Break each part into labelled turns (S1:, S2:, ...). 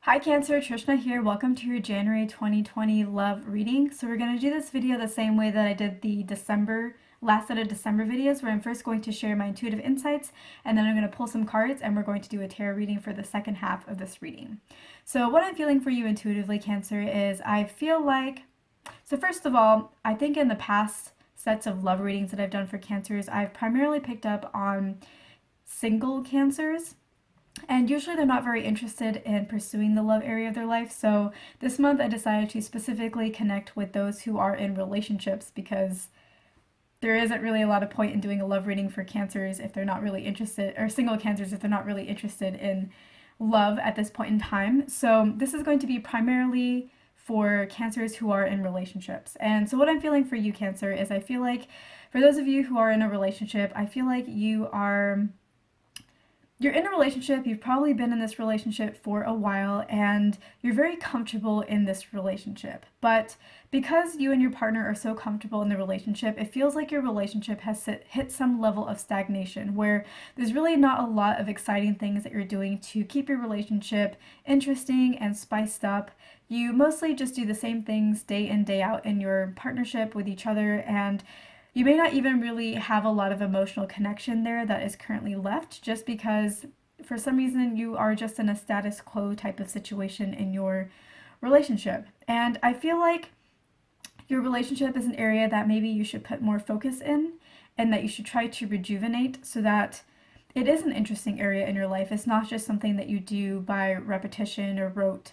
S1: Hi Cancer, Trishna here. Welcome to your January 2020 love reading. So we're going to do this video the same way that I did the last set of December videos, where I'm first going to share my intuitive insights, and then I'm going to pull some cards, and we're going to do a tarot reading for the second half of this reading. So what I'm feeling for you intuitively, Cancer, is so first of all, I think in the past sets of love readings that I've done for Cancers, I've primarily picked up on single Cancers. And usually they're not very interested in pursuing the love area of their life. So this month I decided to specifically connect with those who are in relationships, because there isn't really a lot of point in doing a love reading for Cancers if they're not really interested, or single Cancers if they're not really interested in love at this point in time. So this is going to be primarily for Cancers who are in relationships. And so what I'm feeling for you, Cancer, is I feel like for those of you who are in a relationship, I feel like you're in a relationship, you've probably been in this relationship for a while, and you're very comfortable in this relationship. But because you and your partner are so comfortable in the relationship, it feels like your relationship has hit some level of stagnation, where there's really not a lot of exciting things that you're doing to keep your relationship interesting and spiced up. You mostly just do the same things day in, day out in your partnership with each other, and you may not even really have a lot of emotional connection there that is currently left, just because for some reason you are just in a status quo type of situation in your relationship. And I feel like your relationship is an area that maybe you should put more focus in, and that you should try to rejuvenate so that it is an interesting area in your life. It's not just something that you do by repetition or rote,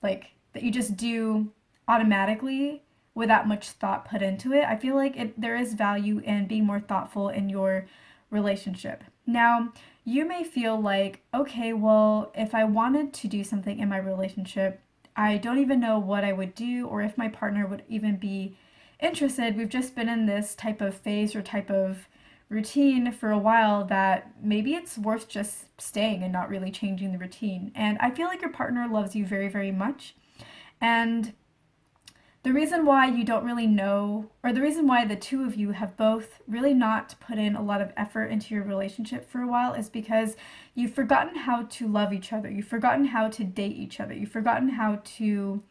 S1: like that you just do automatically without much thought put into it. I feel like there is value in being more thoughtful in your relationship. Now, you may feel like, okay, well, if I wanted to do something in my relationship, I don't even know what I would do or if my partner would even be interested. We've just been in this type of phase or type of routine for a while that maybe it's worth just staying and not really changing the routine. And I feel like your partner loves you very, very much. And the reason why you don't really know, or the reason why the two of you have both really not put in a lot of effort into your relationship for a while, is because you've forgotten how to love each other. You've forgotten how to date each other. You've forgotten how to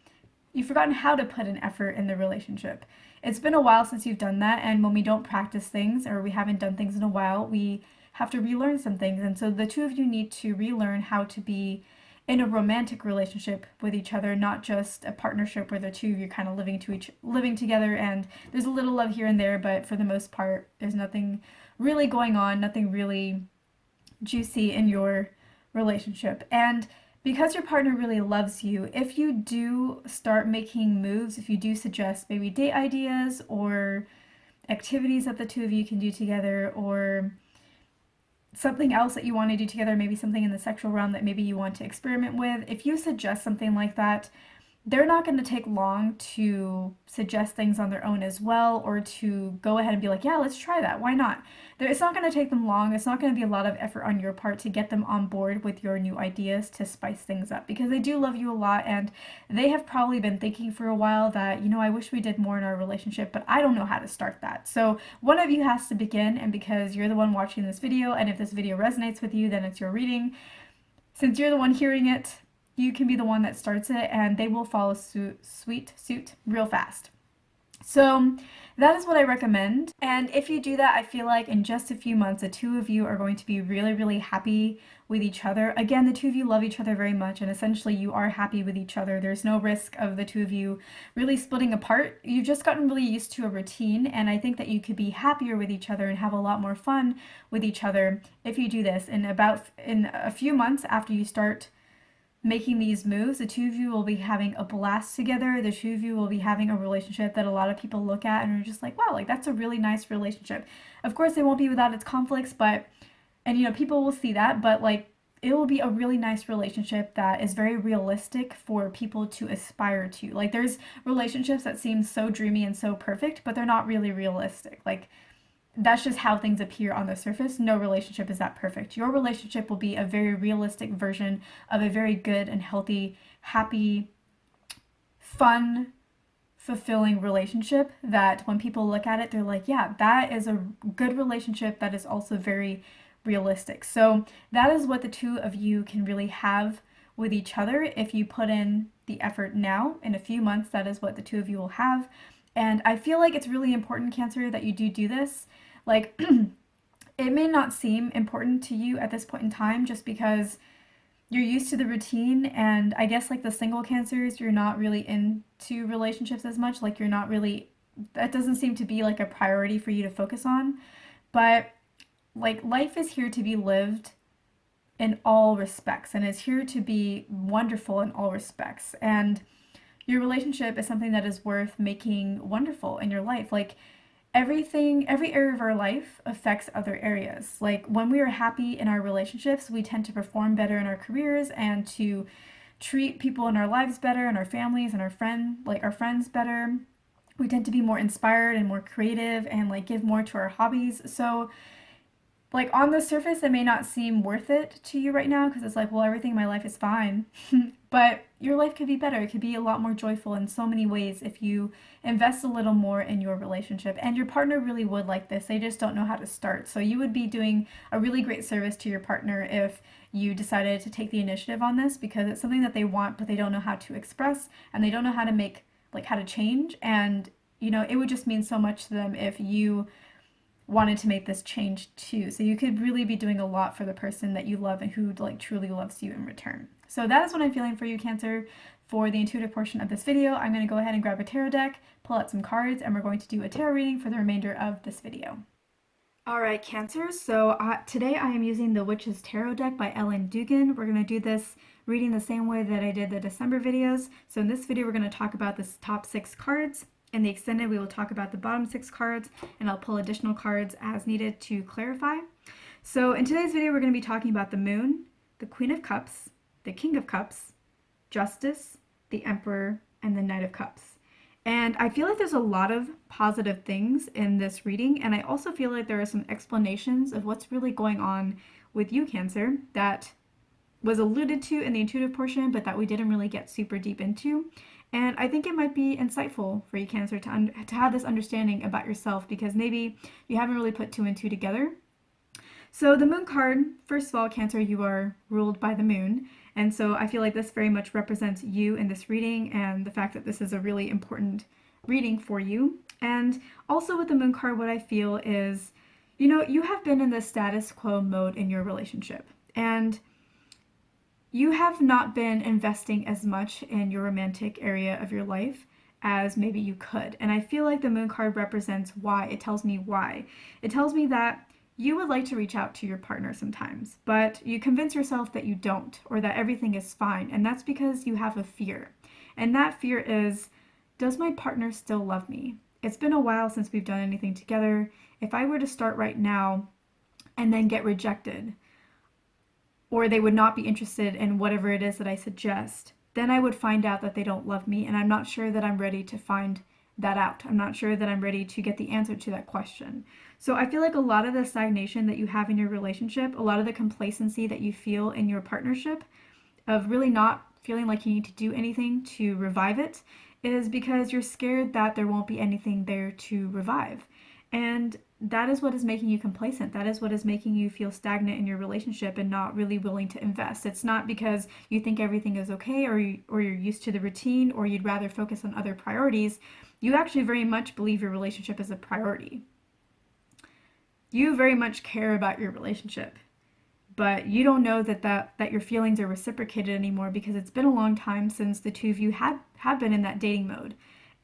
S1: put an effort in the relationship. It's been a while since you've done that, and when we don't practice things, or we haven't done things in a while, we have to relearn some things. And so the two of you need to relearn how to be in a romantic relationship with each other, not just a partnership where the two of you kind of living together, and there's a little love here and there, but for the most part there's nothing really going on, nothing really juicy in your relationship. And because your partner really loves you, if you do start making moves, if you do suggest maybe date ideas or activities that the two of you can do together, or something else that you want to do together, maybe something in the sexual realm that maybe you want to experiment with, if you suggest something like that, they're not going to take long to suggest things on their own as well, or to go ahead and be like, yeah, let's try that. Why not? It's not going to take them long. It's not going to be a lot of effort on your part to get them on board with your new ideas to spice things up, because they do love you a lot, and they have probably been thinking for a while that, I wish we did more in our relationship, but I don't know how to start that. So one of you has to begin, and because you're the one watching this video, and if this video resonates with you, then it's your reading. Since you're the one hearing it, you can be the one that starts it, and they will follow suit real fast. So that is what I recommend. And if you do that, I feel like in just a few months, the two of you are going to be really, really happy with each other. Again, the two of you love each other very much, and essentially you are happy with each other. There's no risk of the two of you really splitting apart. You've just gotten really used to a routine, and I think that you could be happier with each other and have a lot more fun with each other if you do this. In a few months after you start making these moves, the two of you will be having a blast together. The two of you will be having a relationship that a lot of people look at and are just like, wow, like that's a really nice relationship. Of course, it won't be without its conflicts, and people will see that, but like it will be a really nice relationship that is very realistic for people to aspire to. Like there's relationships that seem so dreamy and so perfect, but they're not really realistic. Like that's just how things appear on the surface. No relationship is that perfect. Your relationship will be a very realistic version of a very good and healthy, happy, fun, fulfilling relationship that when people look at it, they're like, yeah, that is a good relationship that is also very realistic. So that is what the two of you can really have with each other if you put in the effort now. In a few months, that is what the two of you will have. And I feel like it's really important, Cancer, that you do this. Like, it may not seem important to you at this point in time just because you're used to the routine, and I guess like the single Cancers, you're not really into relationships as much. Like, you're not really, that doesn't seem to be like a priority for you to focus on. But like, life is here to be lived in all respects and is here to be wonderful in all respects. And your relationship is something that is worth making wonderful in your life. Like, everything, every area of our life affects other areas. Like, when we are happy in our relationships, we tend to perform better in our careers and to treat people in our lives better, and our families and our friends better. We tend to be more inspired and more creative and like give more to our hobbies. So like, on the surface, it may not seem worth it to you right now because it's like, well, everything in my life is fine. But your life could be better. It could be a lot more joyful in so many ways if you invest a little more in your relationship. And your partner really would like this. They just don't know how to start. So you would be doing a really great service to your partner if you decided to take the initiative on this, because it's something that they want, but they don't know how to express, and they don't know how to make, like, how to change. And, it would just mean so much to them if you wanted to make this change too. So you could really be doing a lot for the person that you love and who like truly loves you in return. So that is what I'm feeling for you, Cancer. For the intuitive portion of this video, I'm going to go ahead and grab a tarot deck, pull out some cards, and we're going to do a tarot reading for the remainder of this video. Alright, Cancer, so today I am using the Witch's Tarot deck by Ellen Dugan. We're going to do this reading the same way that I did the December videos. So in this video, we're going to talk about the top 6 cards. In the extended, we will talk about the bottom 6 cards, and I'll pull additional cards as needed to clarify. So in today's video, we're going to be talking about the Moon, the Queen of Cups, the King of Cups, Justice, the Emperor, and the Knight of Cups. And I feel like there's a lot of positive things in this reading, and I also feel like there are some explanations of what's really going on with you, Cancer, that was alluded to in the intuitive portion, but that we didn't really get super deep into. And I think it might be insightful for you, Cancer, to have this understanding about yourself, because maybe you haven't really put 2 and 2 together. So the Moon card, first of all, Cancer, you are ruled by the Moon. And so I feel like this very much represents you in this reading, and the fact that this is a really important reading for you. And also with the Moon card, what I feel is, you have been in the status quo mode in your relationship. And you have not been investing as much in your romantic area of your life as maybe you could. And I feel like the Moon card represents why. It tells me why. It tells me that you would like to reach out to your partner sometimes, but you convince yourself that you don't, or that everything is fine. And that's because you have a fear. And that fear is, does my partner still love me? It's been a while since we've done anything together. If I were to start right now and then get rejected, or they would not be interested in whatever it is that I suggest, then I would find out that they don't love me, and I'm not sure that I'm ready to find that out. I'm not sure that I'm ready to get the answer to that question. So I feel like a lot of the stagnation that you have in your relationship, a lot of the complacency that you feel in your partnership, of really not feeling like you need to do anything to revive it, is because you're scared that there won't be anything there to revive. And that is what is making you complacent. That is what is making you feel stagnant in your relationship and not really willing to invest. It's not because you think everything is okay, or you're used to the routine, or you'd rather focus on other priorities. You actually very much believe your relationship is a priority. You very much care about your relationship, but you don't know that your feelings are reciprocated anymore, because it's been a long time since the two of you have been in that dating mode,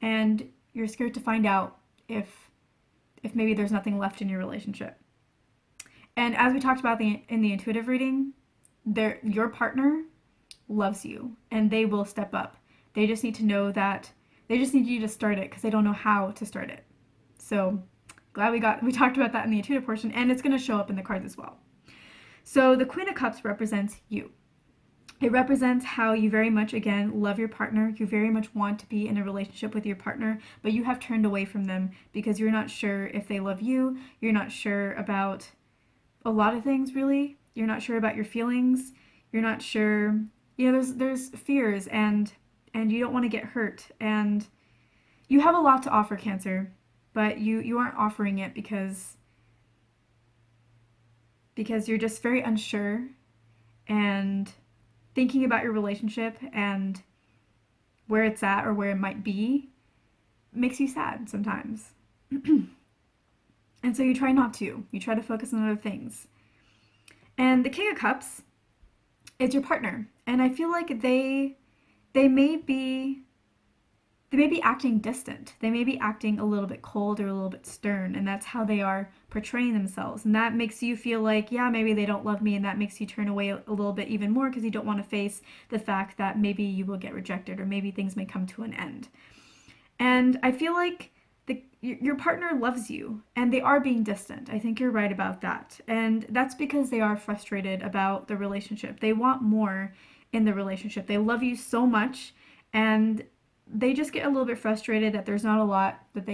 S1: and you're scared to find out if maybe there's nothing left in your relationship. And as we talked about in the intuitive reading, your partner loves you, and they will step up. They just need to know that, they just need you to start it, because they don't know how to start it. So glad we talked about that in the intuitive portion, and it's going to show up in the cards as well. So the Queen of Cups represents you. It represents how you very much, again, love your partner. You very much want to be in a relationship with your partner, but you have turned away from them because you're not sure if they love you. You're not sure about a lot of things, really. You're not sure about your feelings. You're not sure, there's fears, and you don't want to get hurt. And you have a lot to offer, Cancer, but you aren't offering it because you're just very unsure, and thinking about your relationship and where it's at or where it might be makes you sad sometimes. And so you try not to. You try to focus on other things. And the King of Cups is your partner. And I feel like they may be they may be acting distant. They may be acting a little bit cold or a little bit stern, and that's how they are portraying themselves. And that makes you feel like, yeah, maybe they don't love me, and that makes you turn away a little bit even more because you don't want to face the fact that maybe you will get rejected or maybe things may come to an end. And I feel like your partner loves you and they are being distant. I think you're right about that. And that's because they are frustrated about the relationship. They want more in the relationship. They love you so much and they just get a little bit frustrated that there's not a lot that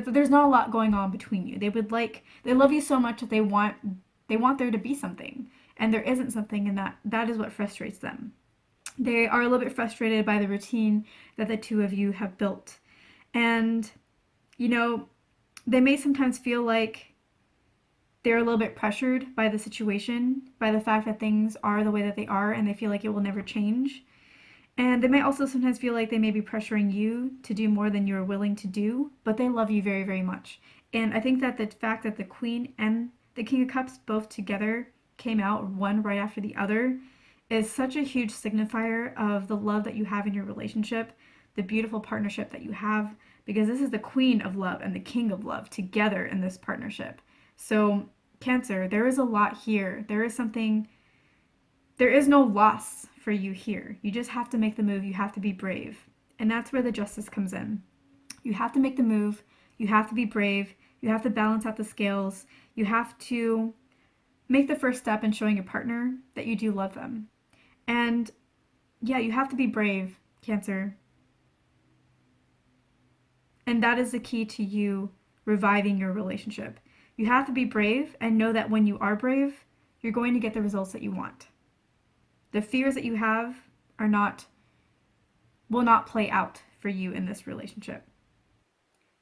S1: there's not a lot going on between you. They love you so much that they want there to be something and there isn't something, and that is what frustrates them. They are a little bit frustrated by the routine that the two of you have built. And, you know, they may sometimes feel like they're a little bit pressured by the situation, by the fact that things are the way that they are, and they feel like it will never change. And they may also sometimes feel like they may be pressuring you to do more than you're willing to do, but they love you very, very much. And I think that the fact that the Queen and the King of Cups both together came out, one right after the other, is such a huge signifier of the love that you have in your relationship, the beautiful partnership that you have, because this is the Queen of Love and the King of Love together in this partnership. So, Cancer, there is a lot here. There is no loss for you here. You just have to make the move. You have to be brave. And that's where the justice comes in. You have to make the move. You have to be brave. You have to balance out the scales. You have to make the first step in showing your partner that you do love them. And yeah, you have to be brave, Cancer. And that is the key to you reviving your relationship. You have to be brave and know that when you are brave, you're going to get the results that you want. The fears that you have are not will not play out for you in this relationship.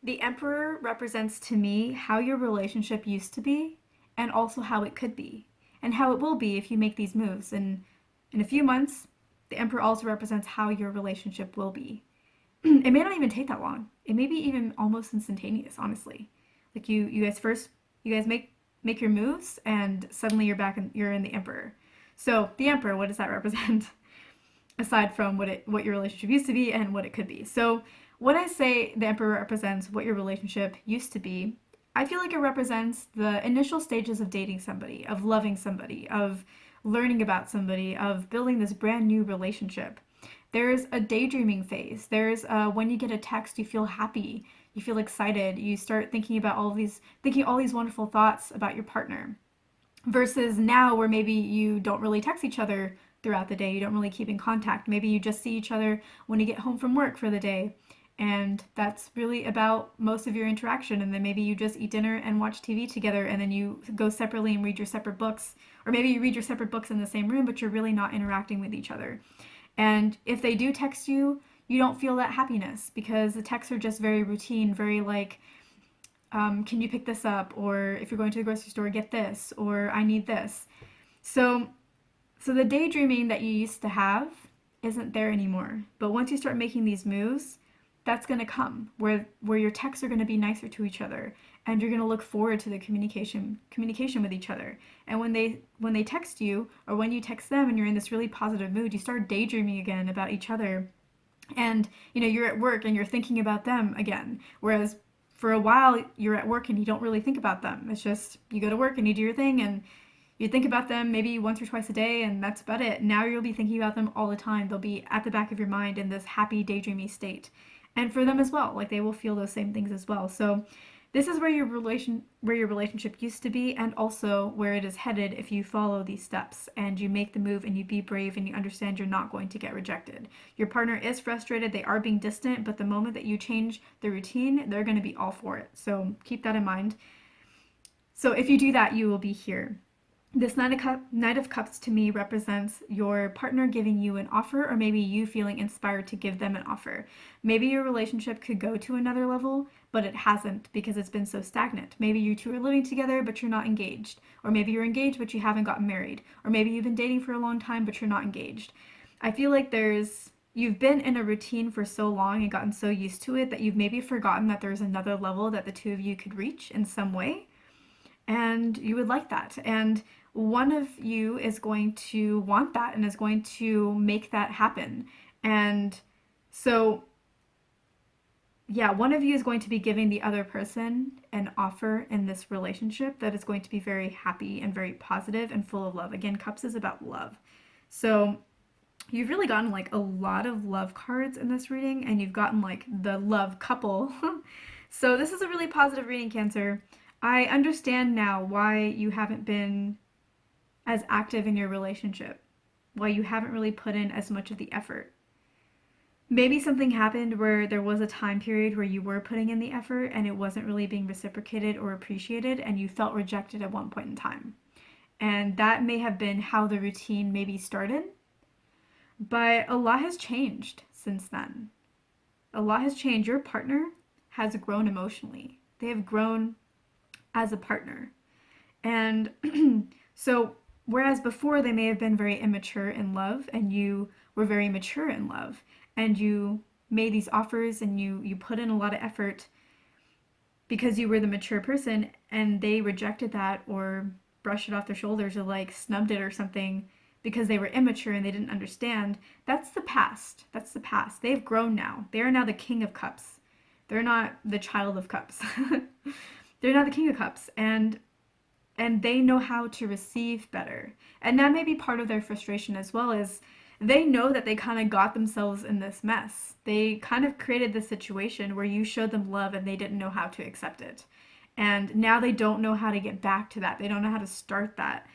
S1: The Emperor represents to me how your relationship used to be and also how it could be and how it will be if you make these moves. And in a few months, the Emperor also represents how your relationship will be. It may not even take that long. It may be even almost instantaneous, honestly. Like you guys make your moves and suddenly you're in the Emperor. So, the Emperor, what does that represent? Aside from what your relationship used to be and what it could be. So, when I say the Emperor represents what your relationship used to be, I feel like it represents the initial stages of dating somebody, of loving somebody, of learning about somebody, of building this brand new relationship. There's a daydreaming phase. There's when you get a text, you feel happy, you feel excited, you start thinking all these wonderful thoughts about your partner. Versus now, where maybe you don't really text each other throughout the day, you don't really keep in contact. Maybe you just see each other when you get home from work for the day. And that's really about most of your interaction. And then maybe you just eat dinner and watch TV together, and then you go separately and read your separate books. Or maybe you read your separate books in the same room, but you're really not interacting with each other. And if they do text you, you don't feel that happiness because the texts are just very routine, very like, can you pick this up? Or if you're going to the grocery store, get this, or I need this. So, so the daydreaming that you used to have isn't there anymore. But once you start making these moves, that's going to come where your texts are going to be nicer to each other and you're going to look forward to the communication with each other. And when they text you or when you text them and you're in this really positive mood, you start daydreaming again about each other. And you're at work and you're thinking about them again. Whereas for a while you're at work and you don't really think about them. It's just you go to work and you do your thing and you think about them maybe once or twice a day and that's about it. Now you'll be thinking about them all the time. They'll be at the back of your mind in this happy daydreamy state. And for them as well, like they will feel those same things as well. So this is where your relationship used to be and also where it is headed if you follow these steps and you make the move and you be brave and you understand you're not going to get rejected. Your partner is frustrated, they are being distant, but the moment that you change the routine, they're going to be all for it. So keep that in mind. So if you do that, you will be here. This Knight of Cups to me represents your partner giving you an offer, or maybe you feeling inspired to give them an offer. Maybe your relationship could go to another level, but it hasn't because it's been so stagnant. Maybe you two are living together, but you're not engaged. Or maybe you're engaged, but you haven't gotten married. Or maybe you've been dating for a long time, but you're not engaged. I feel like you've been in a routine for so long and gotten so used to it that you've maybe forgotten that there's another level that the two of you could reach in some way, and you would like that. And one of you is going to want that and is going to make that happen. And so, yeah, one of you is going to be giving the other person an offer in this relationship that is going to be very happy and very positive and full of love. Again, Cups is about love. So, you've really gotten like a lot of love cards in this reading, and you've gotten like the love couple. So, this is a really positive reading, Cancer. I understand now why you haven't been as active in your relationship, why you haven't really put in as much of the effort. Maybe something happened where there was a time period where you were putting in the effort and it wasn't really being reciprocated or appreciated, and you felt rejected at one point in time. And that may have been how the routine maybe started. But a lot has changed since then. A lot has changed. Your partner has grown emotionally, they have grown as a partner. And so, whereas before they may have been very immature in love, and you were very mature in love, and you made these offers and you put in a lot of effort because you were the mature person, and they rejected that or brushed it off their shoulders or like snubbed it or something because they were immature and they didn't understand. That's the past. That's the past. They've grown now. They are now the king of cups. They're not the child of cups. They're not the king of cups, and they know how to receive better. And that may be part of their frustration as well, is they know that they kind of got themselves in this mess. They kind of created this situation where you showed them love and they didn't know how to accept it. And now they don't know how to get back to that. They don't know how to start that.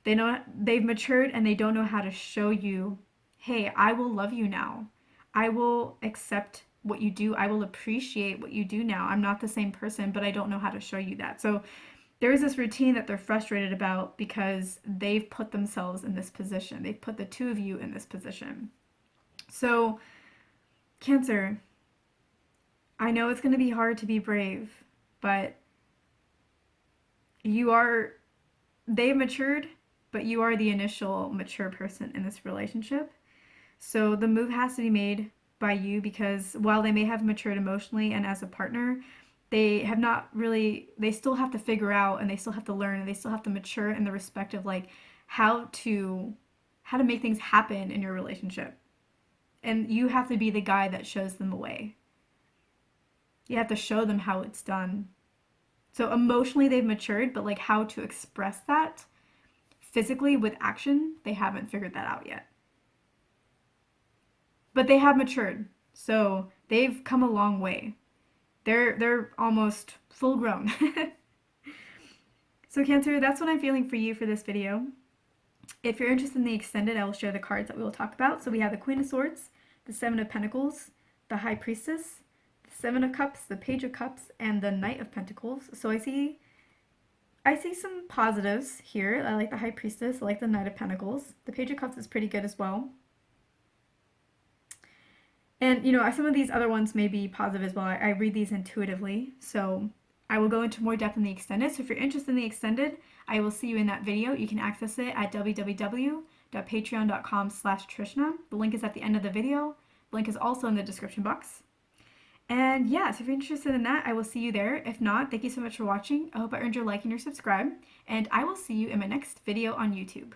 S1: They've matured and they don't know how to show you, "Hey, I will love you now. I will accept what you do. I will appreciate what you do now. I'm not the same person, but I don't know how to show you that." So there is this routine that they're frustrated about because they've put themselves in this position. They've put the two of you in this position. So, Cancer, I know it's going to be hard to be brave, but you are, they've matured, but you are the initial mature person in this relationship. So the move has to be made by you, because while they may have matured emotionally and as a partner, they have not really, they still have to figure out and they still have to learn and they still have to mature in the respect of like how to make things happen in your relationship. And you have to be the guy that shows them the way. You have to show them how it's done. So emotionally they've matured, but like how to express that physically with action, they haven't figured that out yet. But they have matured. So they've come a long way. They're almost full grown. So Cancer, that's what I'm feeling for you for this video. If you're interested in the extended, I will share the cards that we will talk about. So we have the Queen of Swords, the Seven of Pentacles, the High Priestess, the Seven of Cups, the Page of Cups, and the Knight of Pentacles. So I see some positives here. I like the High Priestess, I like the Knight of Pentacles. The Page of Cups is pretty good as well. And, you know, some of these other ones may be positive as well. I read these intuitively, so I will go into more depth in the extended. So if you're interested in the extended, I will see you in that video. You can access it at www.patreon.com/Trishna. The link is at the end of the video. The link is also in the description box. And yeah, so if you're interested in that, I will see you there. If not, thank you so much for watching. I hope I earned your like and your subscribe, and I will see you in my next video on YouTube.